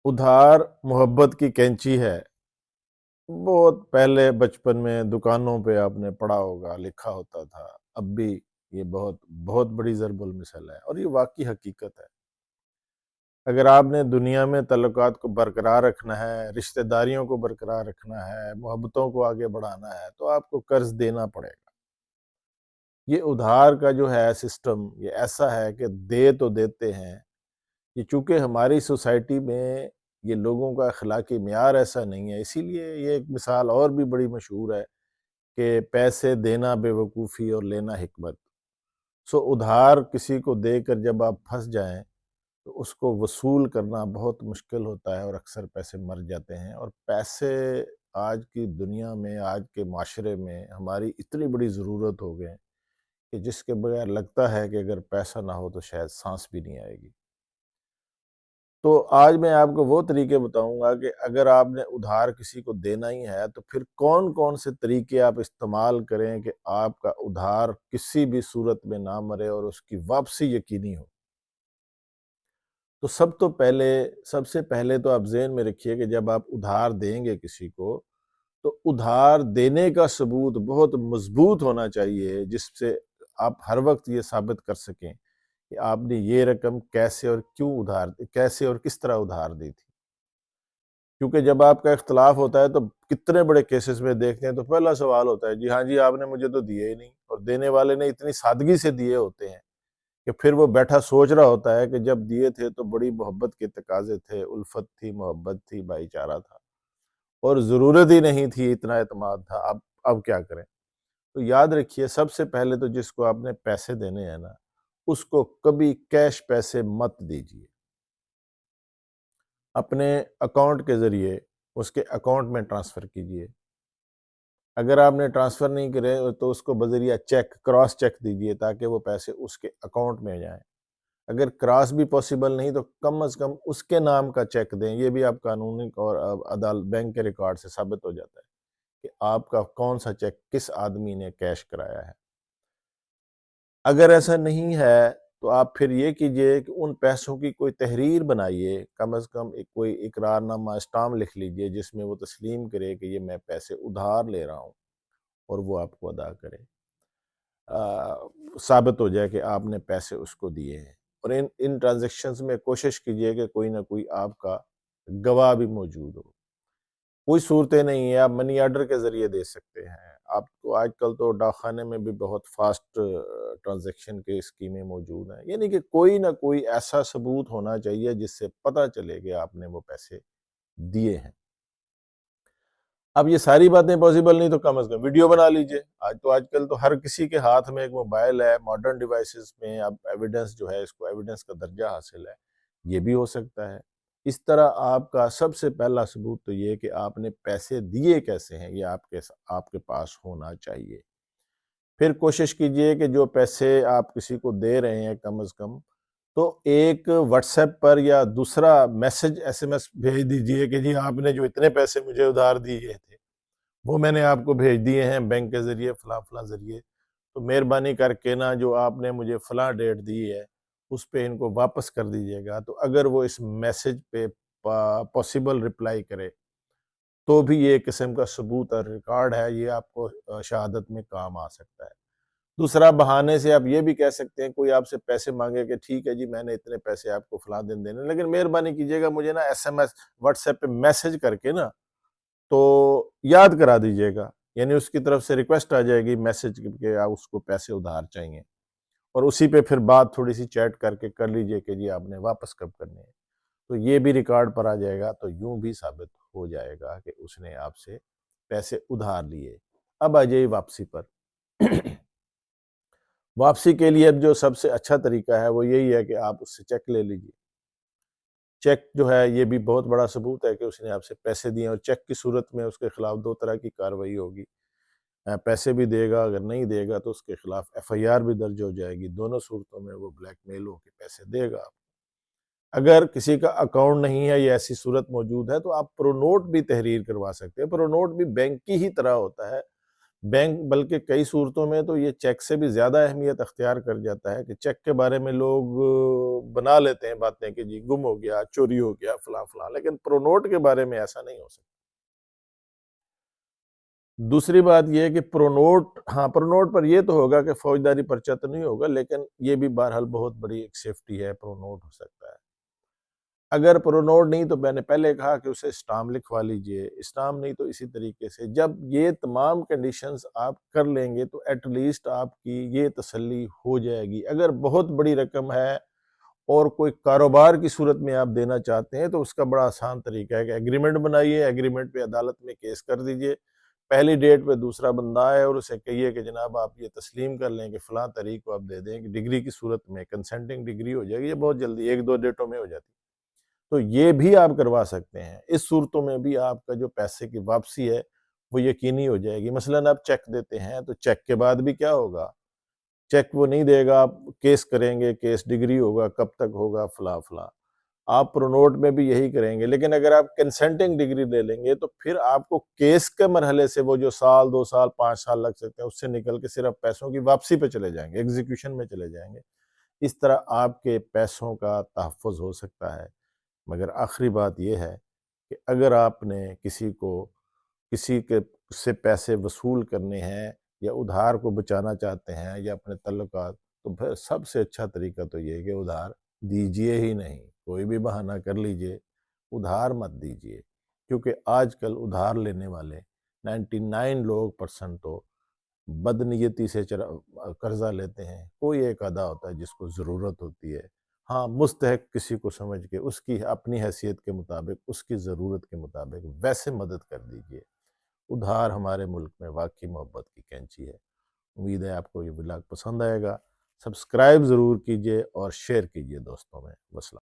ادھار محبت کی کینچی ہے۔ بہت پہلے بچپن میں دکانوں پہ آپ نے پڑھا ہوگا، لکھا ہوتا تھا۔ اب بھی یہ بہت بہت بڑی ضرب المثل ہے اور یہ واقعی حقیقت ہے۔ اگر آپ نے دنیا میں تعلقات کو برقرار رکھنا ہے، رشتہ داریوں کو برقرار رکھنا ہے، محبتوں کو آگے بڑھانا ہے، تو آپ کو قرض دینا پڑے گا۔ یہ ادھار کا جو ہے سسٹم، یہ ایسا ہے کہ دے تو دیتے ہیں۔ یہ چونکہ ہماری سوسائٹی میں یہ لوگوں کا اخلاقی معیار ایسا نہیں ہے، اسی لیے یہ ایک مثال اور بھی بڑی مشہور ہے کہ پیسے دینا بے وقوفی اور لینا حکمت۔ ادھار کسی کو دے کر جب آپ پھنس جائیں تو اس کو وصول کرنا بہت مشکل ہوتا ہے اور اکثر پیسے مر جاتے ہیں۔ اور پیسے آج کی دنیا میں، آج کے معاشرے میں ہماری اتنی بڑی ضرورت ہو گئے کہ جس کے بغیر لگتا ہے کہ اگر پیسہ نہ ہو تو شاید سانس بھی نہیں آئے گی۔ تو آج میں آپ کو وہ طریقے بتاؤں گا کہ اگر آپ نے ادھار کسی کو دینا ہی ہے تو پھر کون کون سے طریقے آپ استعمال کریں کہ آپ کا ادھار کسی بھی صورت میں نہ مرے اور اس کی واپسی یقینی ہو۔ تو سب سے پہلے تو آپ ذہن میں رکھیے کہ جب آپ ادھار دیں گے کسی کو تو ادھار دینے کا ثبوت بہت مضبوط ہونا چاہیے، جس سے آپ ہر وقت یہ ثابت کر سکیں کہ آپ نے یہ رقم کیسے اور کس طرح ادھار دی تھی۔ کیونکہ جب آپ کا اختلاف ہوتا ہے تو کتنے بڑے کیسز میں دیکھتے ہیں تو پہلا سوال ہوتا ہے، جی ہاں جی آپ نے مجھے تو دیے ہی نہیں، اور دینے والے نے اتنی سادگی سے دیے ہوتے ہیں کہ پھر وہ بیٹھا سوچ رہا ہوتا ہے کہ جب دیے تھے تو بڑی محبت کے تقاضے تھے، الفت تھی، محبت تھی، بھائی چارہ تھا، اور ضرورت ہی نہیں تھی، اتنا اعتماد تھا، اب کیا کریں۔ تو یاد رکھیے سب سے پہلے تو جس کو آپ نے پیسے دینے ہیں نا، اس کو کبھی کیش پیسے مت دیجیے۔ اپنے اکاؤنٹ کے ذریعے اس کے اکاؤنٹ میں ٹرانسفر کیجیے۔ اگر آپ نے ٹرانسفر نہیں کرے تو اس کو بذریعہ چیک، کراس چیک دیجیے تاکہ وہ پیسے اس کے اکاؤنٹ میں جائیں۔ اگر کراس بھی پاسبل نہیں تو کم از کم اس کے نام کا چیک دیں، یہ بھی آپ قانونی اور عدالت بینک کے ریکارڈ سے ثابت ہو جاتا ہے کہ آپ کا کون سا چیک کس آدمی نے کیش کرایا ہے۔ اگر ایسا نہیں ہے تو آپ پھر یہ کیجئے کہ ان پیسوں کی کوئی تحریر بنائیے، کم از کم کوئی اقرار نامہ اسٹامپ لکھ لیجئے جس میں وہ تسلیم کرے کہ یہ میں پیسے ادھار لے رہا ہوں اور وہ آپ کو ادا کرے، ثابت ہو جائے کہ آپ نے پیسے اس کو دیے ہیں۔ اور ان ٹرانزیکشنز میں کوشش کیجئے کہ کوئی نہ کوئی آپ کا گواہ بھی موجود ہو۔ کوئی صورتیں نہیں ہیں، آپ منی آرڈر کے ذریعے دے سکتے ہیں۔ آپ کو آج کل تو ڈاک خانے میں بھی بہت فاسٹ ٹرانزیکشن کے اسکیمیں موجود ہیں، یعنی کہ کوئی نہ کوئی ایسا ثبوت ہونا چاہیے جس سے پتہ چلے کہ آپ نے وہ پیسے دیے ہیں۔ اب یہ ساری باتیں پاسبل نہیں تو کم از کم ویڈیو بنا لیجئے۔ آج کل تو ہر کسی کے ہاتھ میں ایک موبائل ہے، ماڈرن ڈیوائسز میں اب ایویڈنس جو ہے، اس کو ایویڈنس کا درجہ حاصل ہے، یہ بھی ہو سکتا ہے۔ اس طرح آپ کا سب سے پہلا ثبوت تو یہ کہ آپ نے پیسے دیے کیسے ہیں، یہ آپ کے پاس ہونا چاہیے۔ پھر کوشش کیجئے کہ جو پیسے آپ کسی کو دے رہے ہیں کم از کم تو ایک واٹس ایپ پر یا دوسرا میسج SMS بھیج دیجئے کہ جی آپ نے جو اتنے پیسے مجھے ادھار دیے تھے وہ میں نے آپ کو بھیج دیے ہیں بینک کے ذریعے، فلاں فلاں ذریعے، تو مہربانی کر کے نا جو آپ نے مجھے فلاں ڈیٹ دی ہے اس پہ ان کو واپس کر دیجئے گا۔ تو اگر وہ اس میسج پہ پاسبل رپلائی کرے تو بھی یہ قسم کا ثبوت اور ریکارڈ ہے، یہ آپ کو شہادت میں کام آ سکتا ہے۔ دوسرا بہانے سے آپ یہ بھی کہہ سکتے ہیں، کوئی آپ سے پیسے مانگے کہ ٹھیک ہے جی میں نے اتنے پیسے آپ کو فلاں دن دینے، لیکن مہربانی کیجیے گا مجھے نا SMS واٹس ایپ پہ میسج کر کے نا تو یاد کرا دیجیے گا، یعنی اس کی طرف سے ریکویسٹ آ جائے گی میسج کہ آپ اس کو پیسے ادھار چاہیے، اور اسی پہ پھر بات تھوڑی سی چیٹ کر کے کر لیجئے کہ جی آپ نے واپس کب کرنے ہیں، تو یہ بھی ریکارڈ پر آ جائے گا، تو یوں بھی ثابت ہو جائے گا کہ اس نے آپ سے پیسے ادھار لیے۔ اب آ جائیے واپسی پر۔ واپسی کے لیے اب جو سب سے اچھا طریقہ ہے وہ یہی ہے کہ آپ اس سے چیک لے لیجئے۔ چیک جو ہے یہ بھی بہت بڑا ثبوت ہے کہ اس نے آپ سے پیسے دیے، اور چیک کی صورت میں اس کے خلاف دو طرح کی کارروائی ہوگی، پیسے بھی دے گا، اگر نہیں دے گا تو اس کے خلاف FIR بھی درج ہو جائے گی، دونوں صورتوں میں وہ بلیک میل ہو کے پیسے دے گا۔ اگر کسی کا اکاؤنٹ نہیں ہے یا ایسی صورت موجود ہے تو آپ پرو نوٹ بھی تحریر کروا سکتے ہیں۔ پرو نوٹ بھی بینک کی ہی طرح ہوتا ہے، بینک بلکہ کئی صورتوں میں تو یہ چیک سے بھی زیادہ اہمیت اختیار کر جاتا ہے کہ چیک کے بارے میں لوگ بنا لیتے ہیں باتیں کہ جی گم ہو گیا، چوری ہو گیا، فلاں فلاں، لیکن پرونوٹ کے بارے میں ایسا نہیں ہو سکتا۔ دوسری بات یہ ہے کہ پرونوٹ، ہاں پرونوٹ پر یہ تو ہوگا کہ فوجداری پرچہ تو نہیں ہوگا، لیکن یہ بھی بہرحال بہت بڑی ایک سیفٹی ہے، پرونوٹ ہو سکتا ہے۔ اگر پرونوٹ نہیں تو میں نے پہلے کہا کہ اسے اسٹامپ لکھوا لیجئے، اسٹامپ نہیں تو اسی طریقے سے جب یہ تمام کنڈیشنز آپ کر لیں گے تو ایٹ لیسٹ آپ کی یہ تسلی ہو جائے گی۔ اگر بہت بڑی رقم ہے اور کوئی کاروبار کی صورت میں آپ دینا چاہتے ہیں تو اس کا بڑا آسان طریقہ ہے کہ ایگریمنٹ بنائیے، ایگریمنٹ پہ عدالت میں کیس کر دیجئے، پہلی ڈیٹ پہ دوسرا بندہ آئے اور اسے کہیے کہ جناب آپ یہ تسلیم کر لیں کہ فلاں تاریخ کو آپ دے دیں، کہ ڈگری کی صورت میں کنسنٹنگ ڈگری ہو جائے گی، یہ بہت جلدی 1-2 ڈیٹوں میں ہو جاتی ہے۔ تو یہ بھی آپ کروا سکتے ہیں۔ اس صورتوں میں بھی آپ کا جو پیسے کی واپسی ہے وہ یقینی ہو جائے گی۔ مثلاً آپ چیک دیتے ہیں تو چیک کے بعد بھی کیا ہوگا؟ چیک وہ نہیں دے گا، آپ کیس کریں گے، کیس ڈگری ہوگا، کب تک ہوگا، فلاں فلاں۔ آپ پرونوٹ میں بھی یہی کریں گے، لیکن اگر آپ کنسنٹنگ ڈگری لے لیں گے تو پھر آپ کو کیس کے مرحلے سے وہ جو سال، 2 سال، 5 سال لگ سکتے ہیں اس سے نکل کے صرف پیسوں کی واپسی پہ چلے جائیں گے، ایگزیکیوشن میں چلے جائیں گے۔ اس طرح آپ کے پیسوں کا تحفظ ہو سکتا ہے۔ مگر آخری بات یہ ہے کہ اگر آپ نے کسی کے سے پیسے وصول کرنے ہیں یا ادھار کو بچانا چاہتے ہیں یا اپنے تعلقات، تو پھر سب سے اچھا طریقہ تو یہ ہے کہ ادھار دیجئے ہی نہیں۔ کوئی بھی بہانہ کر لیجئے، ادھار مت دیجئے، کیونکہ آج کل ادھار لینے والے 99% تو بدنیتی سے قرضہ لیتے ہیں۔ کوئی ایک آدھا ہوتا ہے جس کو ضرورت ہوتی ہے، ہاں مستحق کسی کو سمجھ کے اس کی اپنی حیثیت کے مطابق، اس کی ضرورت کے مطابق ویسے مدد کر دیجئے۔ ادھار ہمارے ملک میں واقعی محبت کی کینچی ہے۔ امید ہے آپ کو یہ ولاگ پسند آئے گا۔ سبسکرائب ضرور کیجئے اور شیئر کیجئے دوستوں میں۔ وسلام۔